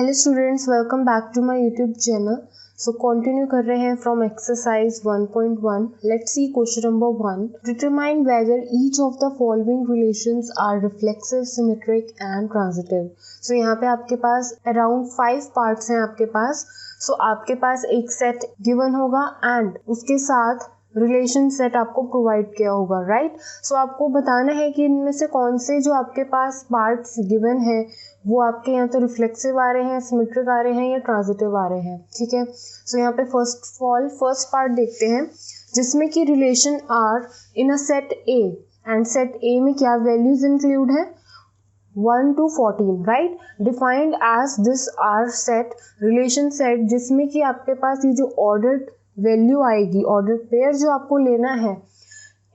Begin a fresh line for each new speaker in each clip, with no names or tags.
Hello students, welcome back to my YouTube channel. So continue कर रहे हैं from exercise 1.1। Let's see question number 1। Determine whether each of the following relations are reflexive, symmetric and transitive. So यहाँ पे आपके पास around 5 parts हैं आपके पास। सो आपके पास एक सेट गिवन होगा एंड उसके साथ रिलेशन सेट आपको प्रोवाइड किया होगा, राइट। सो आपको बताना है कि इनमें से कौन से जो आपके पास पार्ट्स गिवन है वो आपके यहाँ तो रिफ्लेक्सिव आ रहे हैं, सिमेट्रिक आ रहे हैं या ट्रांजिटिव आ रहे हैं, ठीक है। सो यहाँ पे फर्स्ट पार्ट देखते हैं जिसमें कि relation R in a set A and set A में क्या वैल्यूज इंक्लूड है 1 to 14, right. Defined as this R set relation set जिसमें कि आपके पास ये जो ऑर्डर्ड वैल्यू आएगी, ऑर्डर पेयर जो आपको लेना है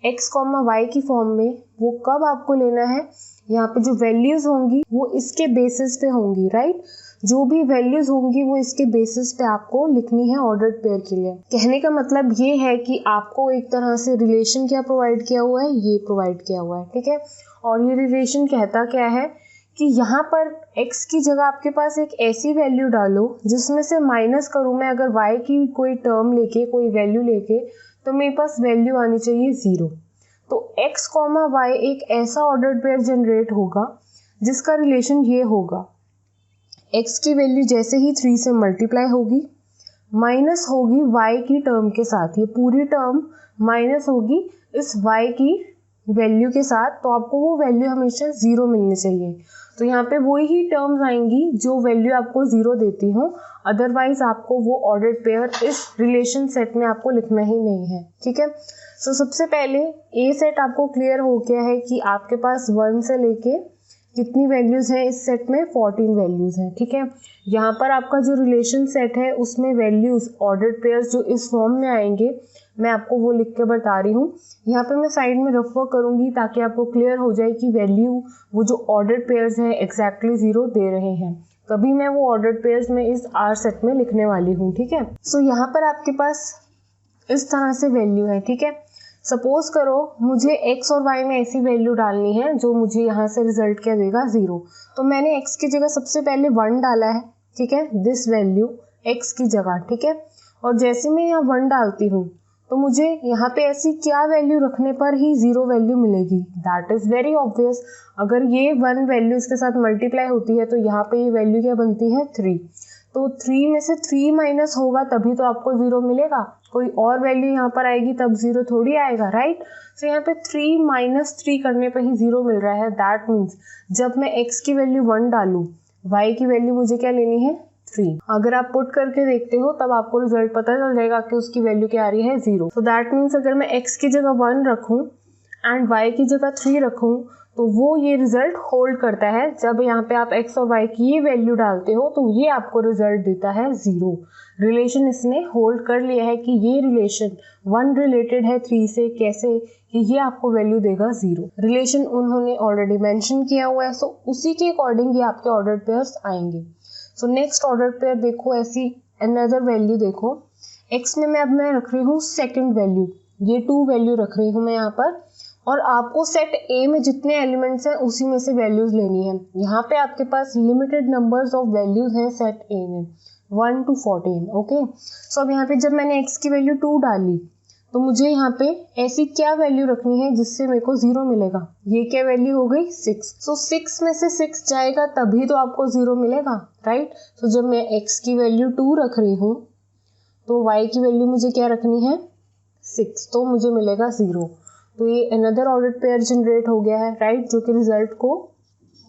x, y की फॉर्म में, वो कब आपको लेना है, यहाँ पे जो वैल्यूज होंगी वो इसके बेसिस पे होंगी, राइट। जो भी वैल्यूज होंगी वो इसके बेसिस पे आपको लिखनी है ऑर्डर्ड पेयर के लिए। कहने का मतलब ये है कि आपको एक तरह से रिलेशन क्या प्रोवाइड किया हुआ है, ये प्रोवाइड किया हुआ है, ठीक है। और ये रिलेशन कहता क्या है कि यहाँ पर x की जगह आपके पास एक ऐसी वैल्यू डालो जिसमें से माइनस करूँ मैं अगर y की कोई टर्म लेके, कोई वैल्यू लेके, तो मेरे पास वैल्यू आनी चाहिए 0। तो x, y एक ऐसा ऑर्डर्ड पेयर जनरेट होगा जिसका रिलेशन ये होगा, x की वैल्यू जैसे ही 3 से मल्टीप्लाई होगी माइनस होगी y की टर्म के साथ, ये पूरी टर्म माइनस होगी इस y की वैल्यू के साथ, तो आपको वो वैल्यू हमेशा 0 मिलनी चाहिए। तो यहाँ पे वही ही टर्म्स आएंगी जो वैल्यू आपको 0 देती हूँ, अदरवाइज आपको वो ऑर्डर्ड पेयर इस रिलेशन सेट में आपको लिखना ही नहीं है, ठीक है। सो सबसे पहले ए सेट आपको क्लियर हो गया है कि आपके पास 1 से लेके कितनी वैल्यूज हैं इस सेट में, 14 वैल्यूज हैं, ठीक है। यहाँ पर आपका जो रिलेशन सेट है उसमें वैल्यूज ऑर्डर्ड पेयर्स जो इस फॉर्म में आएंगे मैं आपको वो लिख के बता रही हूँ। यहाँ पे मैं साइड में रेफर करूंगी ताकि आपको क्लियर हो जाए कि वैल्यू वो जो ऑर्डर्ड पेयर्स है एग्जैक्टली 0 दे रहे हैं, तभी मैं वो ऑर्डर्ड पेयर्स में इस आर सेट में लिखने वाली हूँ, ठीक है। सो यहाँ पर आपके पास इस तरह से वैल्यू है, ठीक है। सपोज करो मुझे x और y में ऐसी वैल्यू डालनी है जो मुझे यहाँ से रिजल्ट क्या देगा 0। तो मैंने x की जगह सबसे पहले 1 डाला है, ठीक है, दिस वैल्यू x की जगह, ठीक है। और जैसे मैं यहाँ 1 डालती हूँ तो मुझे यहाँ पे ऐसी क्या वैल्यू रखने पर ही 0 वैल्यू मिलेगी, दैट इज वेरी ऑब्वियस। अगर ये 1 वैल्यू इसके साथ मल्टीप्लाई होती है तो यहाँ पे ये वैल्यू क्या बनती है 3। तो 3 में से 3 माइनस होगा तभी तो आपको 0 मिलेगा, कोई और वैल्यू यहाँ पर आएगी तब 0 थोड़ी आएगा, राइट। सो यहाँ पे 3 माइनस 3 करने पर ही 0 मिल रहा है। दैट मीन्स जब मैं x की वैल्यू 1 डालूं, y की वैल्यू मुझे क्या लेनी है 3। अगर आप पुट करके देखते हो तब आपको रिजल्ट पता चल जाएगा कि उसकी वैल्यू क्या आ रही है 0। तो दैट मीन्स अगर मैं x की जगह 1 रखूं एंड y की जगह 3 रखूं तो वो ये रिजल्ट होल्ड करता है। जब यहाँ पे आप x और y की ये वैल्यू डालते हो तो ये आपको रिजल्ट देता है 0। रिलेशन इसने होल्ड कर लिया है कि ये रिलेशन 1 रिलेटेड है 3 से, कैसे कि ये आपको वैल्यू देगा 0। रिलेशन उन्होंने ऑलरेडी मेंशन किया हुआ है, सो उसी के अकॉर्डिंग ये आपके ऑर्डर्ड पेयर्स आएंगे। सो नेक्स्ट ऑर्डर पेयर देखो, ऐसी अनदर वैल्यू देखो, x में अब मैं रख रही हूँ सेकंड वैल्यू, ये 2 वैल्यू रख रही हूँ मैं यहाँ पर, और आपको सेट A में जितने एलिमेंट्स हैं उसी में से वैल्यूज लेनी है। यहाँ पे आपके पास लिमिटेड नंबर्स ऑफ वैल्यूज हैं सेट A में 1 to 14, ओके। सो अब यहाँ पे जब मैंने x की वैल्यू 2 डाली तो मुझे यहाँ पे ऐसी क्या वैल्यू रखनी है जिससे मेरे को 0 मिलेगा, ये क्या वैल्यू हो गई 6। सो 6 में से 6 जाएगा तभी तो आपको 0 मिलेगा, राइट। सो जब मैं x की वैल्यू 2 रख रही हूँ तो y की वैल्यू मुझे क्या रखनी है 6, तो मुझे मिलेगा 0। तो ये अनदर ऑर्डर्ड पेयर जनरेट हो गया है, राइट, जो कि रिजल्ट को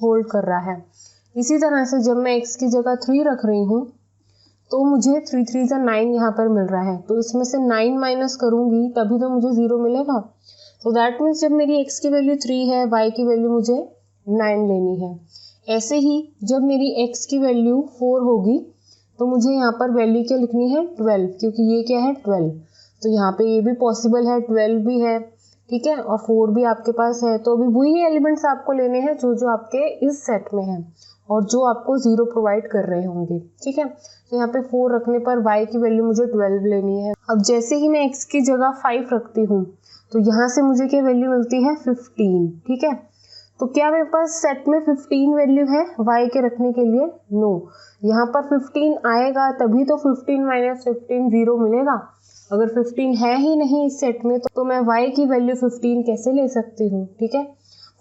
होल्ड कर रहा है। इसी तरह से जब मैं x की जगह 3 रख रही हूँ तो मुझे 3 3 9 यहाँ पर मिल रहा है, तो इसमें से 9 माइनस करूंगी तभी तो मुझे 0 मिलेगा। तो दैट मीन्स जब मेरी x की वैल्यू 3 है, y की वैल्यू मुझे 9 लेनी है। ऐसे ही जब मेरी x की वैल्यू 4 होगी तो मुझे यहाँ पर वैल्यू क्या लिखनी है 12, क्योंकि ये क्या है 12। तो यहाँ पे ये भी पॉसिबल है, 12 भी है, ठीक है, और 4 भी आपके पास है। तो अभी वही एलिमेंट्स आपको लेने हैं जो जो आपके इस सेट में हैं और जो आपको 0 प्रोवाइड कर रहे होंगे, ठीक है। तो यहाँ पे 4 रखने पर y की वैल्यू मुझे 12 लेनी है। अब जैसे ही मैं x की जगह 5 रखती हूँ तो यहाँ से मुझे क्या वैल्यू मिलती है 15, ठीक है। तो क्या मेरे पास सेट में 15 वैल्यू है y के रखने के लिए? नो, यहाँ पर 15 आएगा तभी तो 15 माइनस 15 0 मिलेगा। अगर 15 है ही नहीं इस सेट में तो मैं y की वैल्यू 15 कैसे ले सकती हूँ? ठीक है,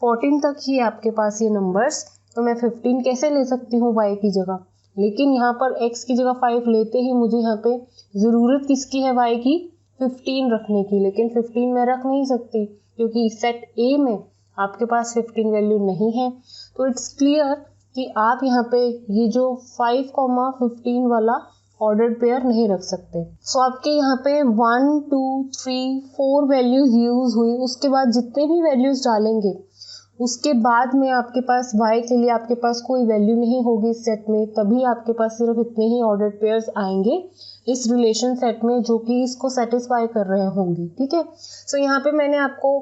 14 तक ही आपके पास ये नंबर्स, तो मैं 15 कैसे ले सकती हूँ y की जगह? लेकिन यहाँ पर x की जगह 5 लेते ही मुझे यहाँ पे ज़रूरत किसकी है? y की 15 रखने की। लेकिन 15 मैं रख नहीं सकती क्योंकि सेट A में आपके पास 15 वैल्यू नहीं है। तो इट्स क्लियर कि आप यहाँ पे ये जो 5,15 वाला ऑर्डर्ड पेयर नहीं रख सकते। सो आपके यहाँ पे 1 2 3 4 वैल्यूज यूज हुई, उसके बाद जितने भी वैल्यूज डालेंगे उसके बाद में आपके पास y के लिए आपके पास कोई वैल्यू नहीं होगी इस सेट में, तभी आपके पास सिर्फ इतने ही ऑर्डर्ड पेयर्स आएंगे इस रिलेशन सेट में जो कि इसको सेटिस्फाई कर रहे होंगे। ठीक है, सो यहाँ पे मैंने आपको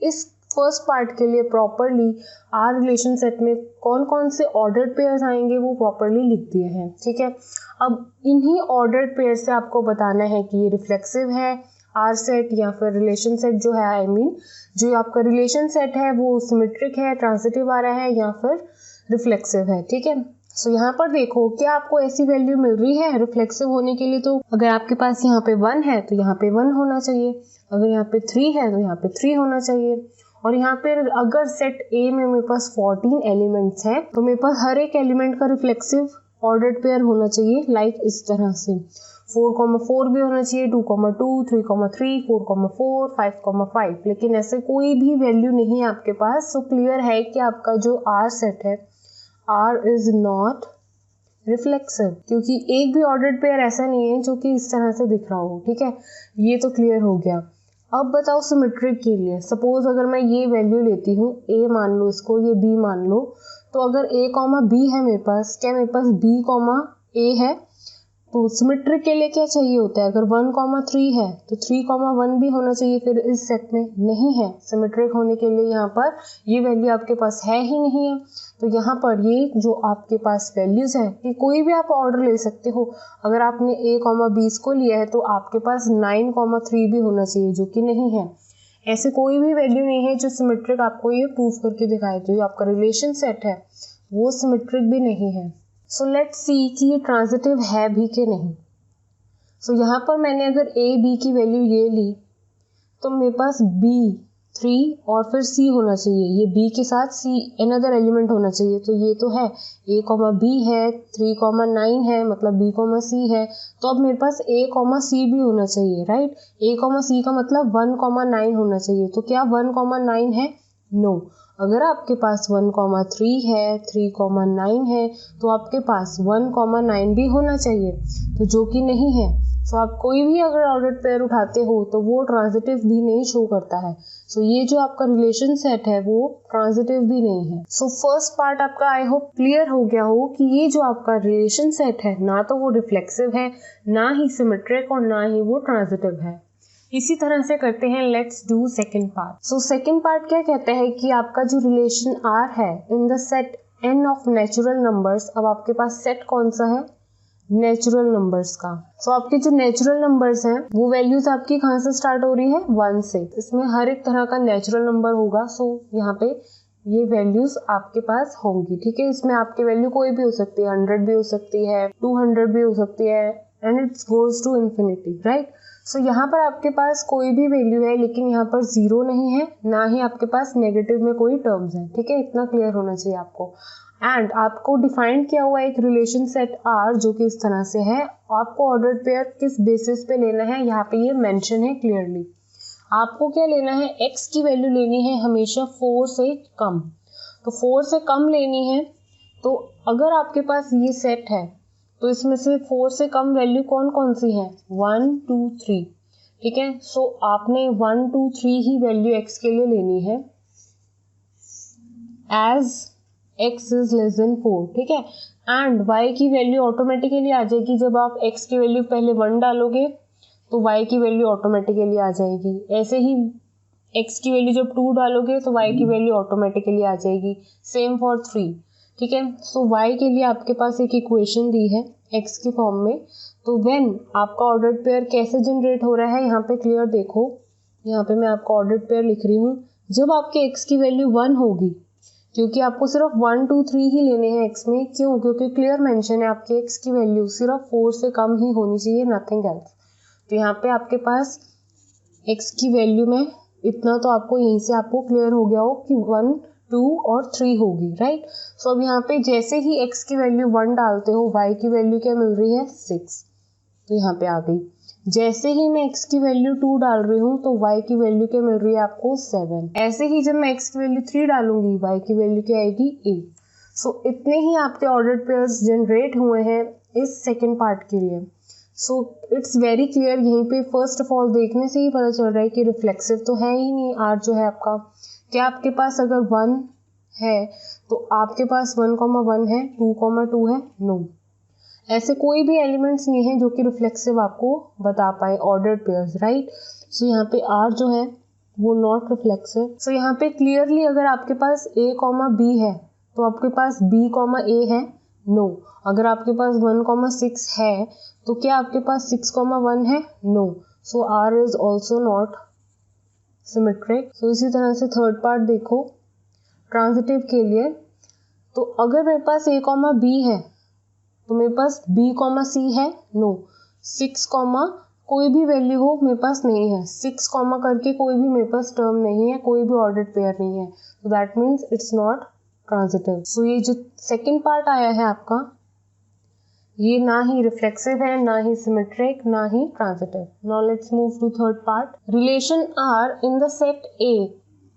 इस फर्स्ट पार्ट के लिए प्रॉपरली आर रिलेशन सेट में कौन कौन से ऑर्डर्ड पेयर्स आएंगे वो प्रॉपरली लिख दिए हैं। ठीक है, अब इन्हीं ऑर्डर्ड पेयर से आपको बताना है कि ये रिफ्लेक्सिव है आर सेट या फिर रिलेशन सेट जो है, आई मीन जो आपका रिलेशन सेट है वो सिमेट्रिक है, ट्रांजिटिव आ रहा है या फिर रिफ्लेक्सिव है। ठीक है, सो यहाँ पर देखो क्या आपको ऐसी वैल्यू मिल रही है रिफ्लेक्सिव होने के लिए। तो अगर आपके पास यहाँ पे 1 है तो यहाँ पे 1 होना चाहिए, अगर यहाँ पे 3 है तो यहाँ पे 3 होना चाहिए, और यहाँ पे अगर सेट A में मेरे पास 14 एलिमेंट्स हैं तो मेरे पास हर एक एलिमेंट का रिफ्लेक्सिव ऑर्डर्ड पेयर होना चाहिए, लाइक इस तरह से 4,4 भी होना चाहिए, 2,2, 3,3, 4,4, 5,5। लेकिन ऐसे कोई भी वैल्यू नहीं है आपके पास। सो क्लियर है कि आपका जो आर सेट है आर इज नॉट रिफ्लेक्सिव, क्योंकि एक भी ऑर्डर्ड पेयर ऐसा नहीं है जो कि इस तरह से दिख रहा हो। ठीक है, ये तो क्लियर हो गया। अब बताओ सिमेट्रिक के लिए, सपोज अगर मैं ये वैल्यू लेती हूँ a मान लो इसको, ये b मान लो, तो अगर a कॉमा b है मेरे पास, क्या मेरे पास b कॉमा a है? तो सिमेट्रिक के लिए क्या चाहिए होता है? अगर 1 कॉमा 3 है तो 3 कॉमा 1 भी होना चाहिए, फिर इस सेट में नहीं है। सिमेट्रिक होने के लिए यहाँ पर ये वैल्यू आपके पास है ही नहीं है। तो यहाँ पर ये जो आपके पास वैल्यूज है कि कोई भी आप ऑर्डर ले सकते हो। अगर आपने a कॉमा 20 को लिया है तो आपके पास 9 कॉमा 3 भी होना चाहिए, जो कि नहीं है। ऐसे कोई भी वैल्यू नहीं है जो सिमेट्रिक आपको ये प्रूव करके दिखाए। जो आपका रिलेशन सेट है वो सिमेट्रिक भी नहीं है। सो लेट्स सी कि ये ट्रांजिटिव है भी कि नहीं। सो यहाँ पर मैंने अगर a b की वैल्यू ये ली तो मेरे पास b 3 और फिर c होना चाहिए, ये b के साथ c अनदर एलिमेंट होना चाहिए। तो ये तो है a कॉमा b है, 3 कॉमा 9 है, मतलब b कॉमा c है। तो अब मेरे पास a कॉमा c भी होना चाहिए, राइट। a कॉमा c का मतलब 1 कॉमा 9 होना चाहिए। तो क्या 1 कॉमा 9 है? नो। अगर आपके पास 1 कॉमा 3 है, 3 कॉमा 9 है, तो आपके पास 1 कॉमा 9 भी होना चाहिए, तो जो कि नहीं है। सो आप कोई भी अगर ऑर्डर्ड पेयर उठाते हो तो वो ट्रांजिटिव भी नहीं शो करता है। सो ये जो आपका रिलेशन सेट है वो ट्रांजिटिव भी नहीं है। सो फर्स्ट पार्ट आपका आई होप क्लियर हो गया हो कि ये जो आपका रिलेशन सेट है ना तो वो रिफ्लेक्सिव है, ना ही सिमेट्रिक और ना ही वो ट्रांजिटिव है। इसी तरह से करते हैं, let's do second part. So second part क्या कहता है कि आपका जो रिलेशन R है इन the set n of natural numbers. अब आपके पास सेट कौन सा है? नेचुरल नंबर्स का। सो आपके जो नेचुरल नंबर्स हैं वो वैल्यूज आपकी कहाँ से स्टार्ट हो रही है? 1 से। इसमें हर एक तरह का नेचुरल नंबर होगा। सो यहाँ पे ये वैल्यूज आपके पास होंगी। ठीक है, इसमें आपकी वैल्यू कोई भी हो सकती है, 100 भी हो सकती है, 200 भी हो सकती है, and it's goes to infinity, right. So यहाँ पर आपके पास कोई भी वैल्यू है, लेकिन यहाँ पर 0 नहीं है, ना ही आपके पास नेगेटिव में कोई टर्म्स है। ठीक है, इतना क्लियर होना चाहिए आपको। एंड आपको डिफाइन किया हुआ एक रिलेशन सेट R जो कि इस तरह से है। आपको ऑर्डर्ड पेयर किस बेसिस पे लेना है यहाँ पे ये मेंशन है क्लियरली। आपको क्या लेना है? x की वैल्यू लेनी है हमेशा 4 से कम। तो 4 से कम लेनी है। तो अगर आपके पास ये सेट है तो इसमें से 4 से कम वैल्यू कौन कौन सी है? 1 2 3। ठीक है, सो आपने 1 2 3 ही वैल्यू x के लिए लेनी है एज x इज लेस देन 4। ठीक है, एंड y की वैल्यू ऑटोमेटिकली आ जाएगी। जब आप x की वैल्यू पहले 1 डालोगे तो y की वैल्यू ऑटोमेटिकली आ जाएगी। ऐसे ही x की वैल्यू जब 2 डालोगे तो y की वैल्यू ऑटोमेटिकली आ जाएगी। Same for 3। ठीक है, सो y के लिए आपके पास एक इक्वेशन दी है x की फॉर्म में। तो व्हेन आपका ऑर्डर्ड पेयर कैसे जनरेट हो रहा है यहाँ पे क्लियर देखो। यहाँ पे मैं आपका ऑर्डर्ड पेयर लिख रही हूँ। जब आपके x की वैल्यू 1 होगी क्योंकि आपको सिर्फ 1 2 3 ही लेने हैं x में। क्यों? क्योंकि क्लियर मेंशन है आपके x की वैल्यू सिर्फ 4 से कम ही होनी चाहिए, नथिंग एल्स। तो यहाँ पे आपके पास x की वैल्यू में इतना तो आपको यहीं से आपको क्लियर हो गया हो कि 1 2 और 3 होगी, राइट। सो अब यहाँ पे जैसे ही x की वैल्यू 1 डालते हो, y की वैल्यू क्या मिल रही है 6, तो यहाँ पे आ गई। जैसे ही मैं x की वैल्यू 2 डाल रही हूँ तो y की वैल्यू क्या मिल रही है आपको 7। ऐसे ही जब मैं x की वैल्यू 3 डालूंगी, y की वैल्यू क्या आएगी 8। सो इतने ही आपके ऑर्डर्ड पेयर्स जनरेट हुए हैं इस सेकेंड पार्ट के लिए। सो इट्स वेरी क्लियर, यहीं पे फर्स्ट ऑफ ऑल देखने से ही पता चल रहा है कि रिफ्लेक्सिव तो है ही नहीं r जो है आपका। क्या आपके पास अगर 1 है तो आपके पास 1,1 है, 2,2 है? नो, ऐसे कोई भी एलिमेंट्स नहीं है जो कि रिफ्लेक्सिव आपको बता पाए ऑर्डर्ड पेयर्स, राइट। सो यहाँ पे r जो है वो नॉट रिफ्लेक्सिव। सो यहाँ पे क्लियरली अगर आपके पास a, b है तो आपके पास b, a है? नो। अगर आपके पास 1,6 है तो क्या आपके पास 6,1 है? No. So r is also not symmetric. So इसी तरह से थर्ड पार्ट देखो ट्रांजिटिव के लिए। तो अगर मेरे पास a, b है तो मेरे पास b, c है? नो। 6, कोई भी वैल्यू हो मेरे पास नहीं है, 6 करके कोई भी मेरे पास टर्म नहीं है, कोई भी ऑर्डर्ड पेयर नहीं है, तो that means it's not transitive. So ये जो सेकेंड पार्ट आया है आपका, ये ना ही रिफ्लेक्सिव है, ना ही सिमेट्रिक, ना ही transitive. Now let's move to third part. Relation R in the set A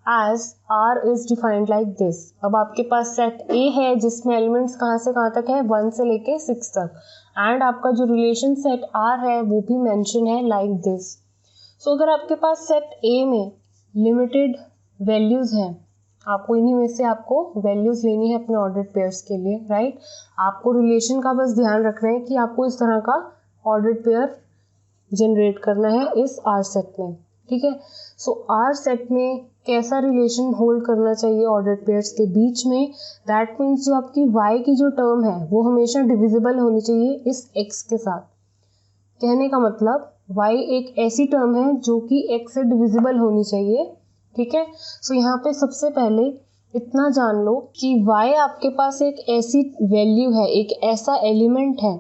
as R is defined like this। अब आपके पास सेट A है जिसमें एलिमेंट्स कहाँ से कहाँ तक है, 1 से लेके 6 तक, एंड आपका जो रिलेशन सेट R है वो भी मेंशन है लाइक दिस। सो अगर आपके पास सेट A में लिमिटेड वैल्यूज हैं, आपको इन्हीं में से आपको वैल्यूज लेनी है अपने ऑर्डर्ड पेयर्स के लिए, राइट। आपको रिलेशन का बस ध्यान रखना है कि आपको इस तरह का ऑर्डर्ड पेयर जनरेट करना है इस R सेट में, ठीक है। सो R सेट में कैसा रिलेशन होल्ड करना चाहिए ऑर्डर्ड पेयर्स के बीच में, दैट मीन्स जो आपकी y की जो टर्म है वो हमेशा डिविजिबल होनी चाहिए इस x के साथ। कहने का मतलब y एक ऐसी टर्म है जो कि x से डिविजिबल होनी चाहिए, ठीक है। सो यहाँ पे सबसे पहले इतना जान लो कि y आपके पास एक ऐसी वैल्यू है, एक ऐसा एलिमेंट है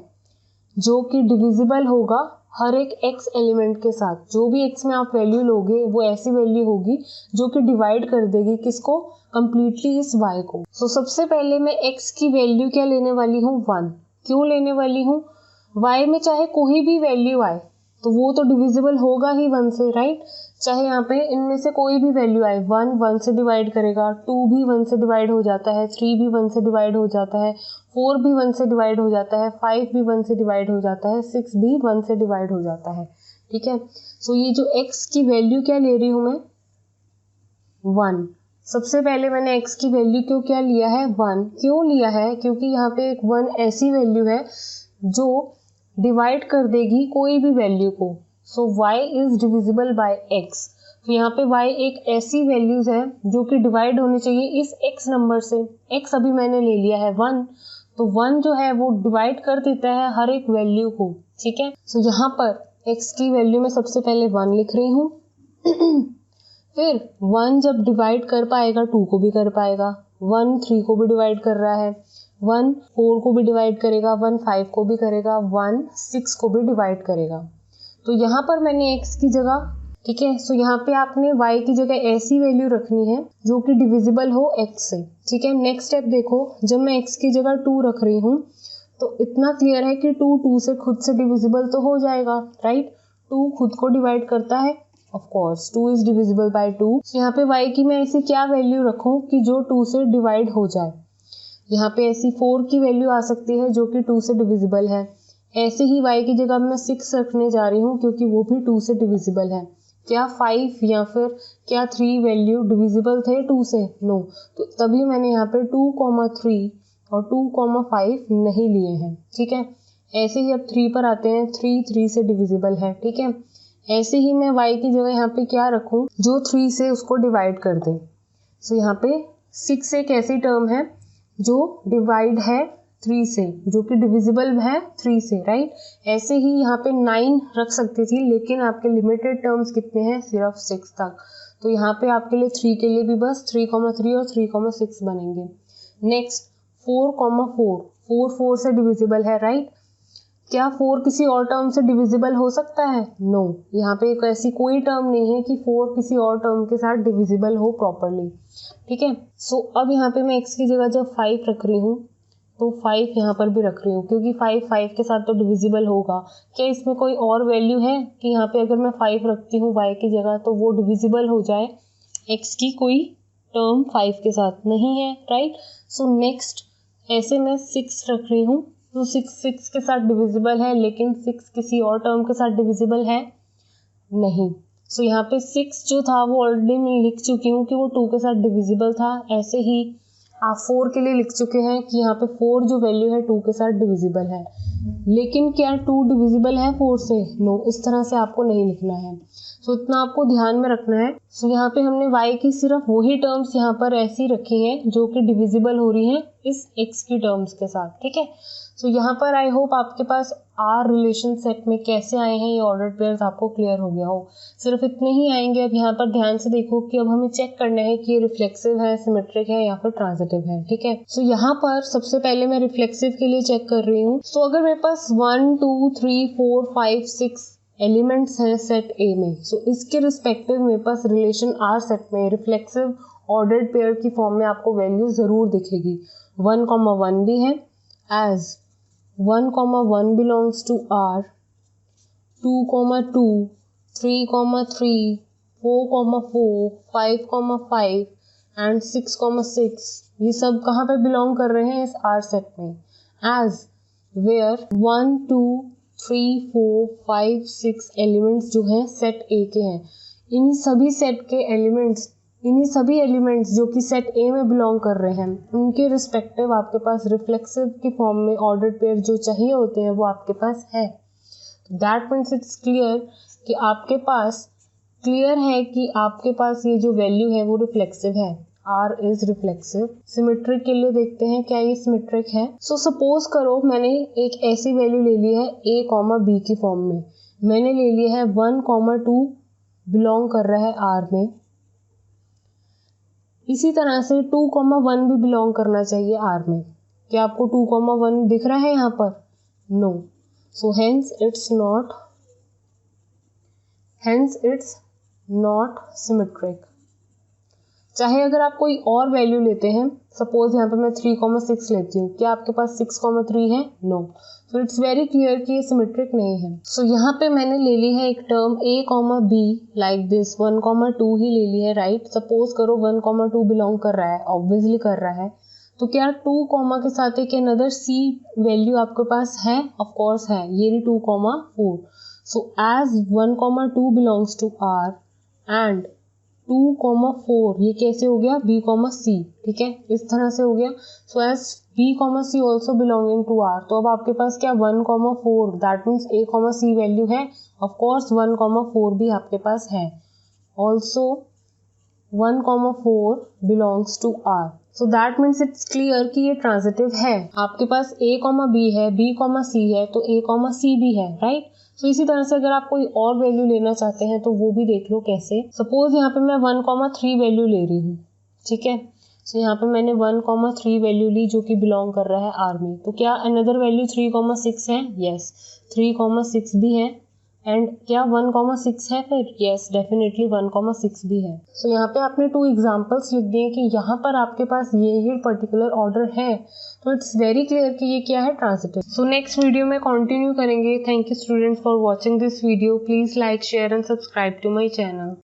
जो कि डिविजिबल होगा हर एक x एलिमेंट के साथ। जो भी x में आप वैल्यू लोगे वो ऐसी वैल्यू होगी जो कि डिवाइड कर देगी किसको, कंप्लीटली इस y को। सो सबसे पहले मैं x की वैल्यू क्या लेने वाली हूँ 1। क्यों लेने वाली हूँ? y में चाहे कोई भी वैल्यू आए तो वो तो डिविजिबल होगा ही 1 से, राइट। चाहे यहाँ पे इनमें से कोई भी वैल्यू आए, 1 से डिवाइड करेगा, 2 भी 1 से डिवाइड हो जाता है, 3 भी 1 से डिवाइड हो जाता है, 4 भी 1 से डिवाइड हो जाता है, 5 भी 1 से डिवाइड हो जाता है, 6 भी 1 से डिवाइड हो जाता है, ठीक है। सो ये जो x की वैल्यू क्या ले रही हूँ मैं 1। सबसे पहले मैंने x की वैल्यू क्यों क्या लिया है 1। क्यों लिया है? क्योंकि यहाँ पे एक 1 ऐसी वैल्यू है जो डिवाइड कर देगी कोई भी वैल्यू को। सो y is divisible by x। तो यहाँ पे y एक ऐसी वैल्यूज है जो कि डिवाइड होनी चाहिए इस x नंबर से। x अभी मैंने ले लिया है 1, तो 1 जो है वो डिवाइड कर देता है हर एक वैल्यू को, ठीक है। सो यहाँ पर x की वैल्यू में सबसे पहले 1 लिख रही हूँ फिर 1 जब डिवाइड कर पाएगा 2 को भी कर पाएगा, 1 3 को भी डिवाइड कर रहा है, 1 4 को भी डिवाइड करेगा, 1 5 को भी करेगा, 1 6 को भी डिवाइड करेगा। तो यहाँ पर मैंने x की जगह, ठीक है। सो यहाँ पे आपने y की जगह ऐसी वैल्यू रखनी है जो कि डिविजिबल हो x से, ठीक है। नेक्स्ट स्टेप देखो, जब मैं x की जगह 2 रख रही हूँ तो इतना क्लियर है कि 2 से खुद से डिविजिबल तो हो जाएगा, राइट। 2 खुद को डिवाइड करता है, of course 2 is divisible by 2। सो यहाँ पे y की मैं ऐसी क्या वैल्यू रखूँ कि जो 2 से डिवाइड हो जाए। यहाँ पे ऐसी 4 की वैल्यू आ सकती है जो कि 2 से डिविजिबल है। ऐसे ही y की जगह मैं 6 रखने जा रही हूँ क्योंकि वो भी 2 से डिविजिबल है। क्या 5 या फिर क्या 3 वैल्यू डिविजिबल थे 2 से? नो। तो तभी मैंने यहाँ पे 2,3 और 2,5 नहीं लिए हैं, ठीक है। ऐसे ही अब 3 पर आते हैं, 3 से डिविजिबल है, ठीक है। ऐसे ही मैं y की जगह यहाँ पे क्या रखूँ जो 3 से उसको डिवाइड कर दे। सो यहाँ पे 6 एक ऐसी टर्म है जो डिवाइड है 3 से, जो कि डिविजिबल है 3 से, राइट। ऐसे ही यहाँ पे 9 रख सकती थी लेकिन आपके लिमिटेड टर्म्स कितने हैं, सिर्फ 6 तक। तो यहाँ पे आपके लिए 3 के लिए भी बस 3,3 और 3,6 बनेंगे। नेक्स्ट 4,4, 4 से डिविजिबल है, राइट। क्या 4 किसी और टर्म से डिविजिबल हो सकता है? नो, यहाँ पे एक ऐसी कोई टर्म नहीं है कि 4 किसी और टर्म के साथ डिविजिबल हो प्रॉपरली, ठीक है। सो अब यहाँ पे मैं x की जगह जब 5 रख रही हूँ तो 5 यहाँ पर भी रख रही हूँ, क्योंकि 5 के साथ तो डिविजिबल होगा। क्या इसमें कोई और वैल्यू है कि यहाँ पे अगर मैं 5 रखती हूँ y की जगह तो वो डिविजिबल हो जाए x की कोई टर्म 5 के साथ? नहीं है, राइट। सो नेक्स्ट ऐसे मैं 6 रख रही हूँ, तो 6 के साथ डिविजिबल है, लेकिन 6 किसी और टर्म के साथ डिविजिबल है नहीं। सो यहाँ पे 6 जो था वो ऑलरेडी मैं लिख चुकी हूँ कि वो 2 के साथ डिविजिबल था। ऐसे ही आप 4 के लिए लिख चुके हैं कि यहाँ पे 4 जो वैल्यू है 2 के साथ डिविजिबल है, लेकिन क्या 2 डिविजिबल है 4 से? नो, इस तरह से आपको नहीं लिखना है। सो इतना आपको ध्यान में रखना है। सो यहाँ पे हमने y की सिर्फ वही टर्म्स यहाँ पर ऐसी रखी हैं जो कि डिविजिबल हो रही हैं इस x की टर्म्स के साथ, ठीक है। सो यहाँ पर आई होप आपके पास आर रिलेशन सेट में कैसे आए हैं ये ऑर्डर्ड पेयर्स आपको क्लियर हो गया हो। सिर्फ इतने ही आएंगे। अब यहाँ पर ध्यान से देखो कि अब हमें चेक करना है कि ये रिफ्लेक्सिव है, सिमेट्रिक है या फिर ट्रांजिटिव है, ठीक है। सो यहाँ पर सबसे पहले मैं रिफ्लेक्सिव के लिए चेक कर रही हूँ। सो अगर मेरे पास 1 2 3 4 5 6 एलिमेंट्स हैं सेट ए में, सो इसके रिस्पेक्टिव मेरे पास रिलेशन आर सेट में रिफ्लेक्सिव ऑर्डर्ड पेयर की फॉर्म में आपको वैल्यू जरूर दिखेगी। 1,1 भी है, as 1,1 belongs to R, 2,2, 3,3, 4,4, 5,5 and 6,6 ये सब कहाँ पे बिलोंग कर रहे हैं? इस R सेट में। एज वेयर 1 2 3 4 5 6 एलिमेंट्स जो हैं सेट ए के हैं। इन्हीं सभी सेट के एलिमेंट्स, इन्हीं सभी एलिमेंट्स जो कि सेट ए में बिलोंग कर रहे हैं, उनके रिस्पेक्टिव आपके पास रिफ्लेक्सिव की फॉर्म में ऑर्डर्ड पेयर जो चाहिए होते हैं वो आपके पास है। दैट मीन्स इट्स क्लियर कि आपके पास क्लियर है कि आपके पास ये जो वैल्यू है वो रिफ्लेक्सिव है। R is reflexive. सिमेट्रिक के लिए देखते हैं क्या ये सिमेट्रिक है। सो सपोज करो मैंने एक ऐसी वैल्यू ले ली है a, b की फॉर्म में। मैंने ले लिया है 1,2 बिलोंग कर रहा है R में। इसी तरह से 2,1 भी बिलोंग करना चाहिए R में। क्या आपको 2,1 दिख रहा है यहाँ पर? No. So hence it's not symmetric. चाहे अगर आप कोई और वैल्यू लेते हैं, सपोज यहाँ पे मैं 3,6 लेती हूँ, क्या आपके पास 6,3 है? No. So it's very clear कि ये सिमेट्रिक नहीं है। सो यहाँ पे मैंने ले ली है एक term a, b like this 1,2 ही ले ली है, राइट। सपोज करो 1,2 बिलोंग कर रहा है, ऑब्वियसली कर रहा है, तो क्या 2 के साथ एक अनदर c वैल्यू आपके पास है? ऑफ कोर्स है, ये रही 2,4। So as 1,2 belongs to R and 2,4 ये कैसे हो गया? b, c, ठीक है, इस तरह से हो गया। So as b, c also belonging to R, तो अब आपके पास क्या 1,4 that means a, c value है। ऑफ कोर्स 1,4 भी आपके पास है। Also 1,4 belongs to R। So that means it's clear कि ये ट्रांजिटिव है। आपके पास a, b है, b, c है, तो a, c भी है, राइट। तो इसी तरह से अगर आप कोई और वैल्यू लेना चाहते हैं तो वो भी देख लो कैसे। सपोज यहाँ पे मैं 1,3 वैल्यू ले रही हूँ, ठीक है। सो यहाँ पे मैंने 1,3 वैल्यू ली जो कि बिलोंग कर रहा है R में, तो क्या अनदर वैल्यू 3,6 है? यस, 3,6 भी है। एंड क्या 1,6 है फिर? यस, डेफिनेटली 1,6 भी है। सो यहाँ पे आपने 2 एग्जांपल्स लिख दिए कि यहाँ पर आपके पास ये पर्टिकुलर ऑर्डर है, तो इट्स वेरी क्लियर कि ये क्या है? ट्रांजिटिव। सो नेक्स्ट वीडियो में कंटिन्यू करेंगे। Thank you students for watching this video. Please like, share and subscribe to my channel.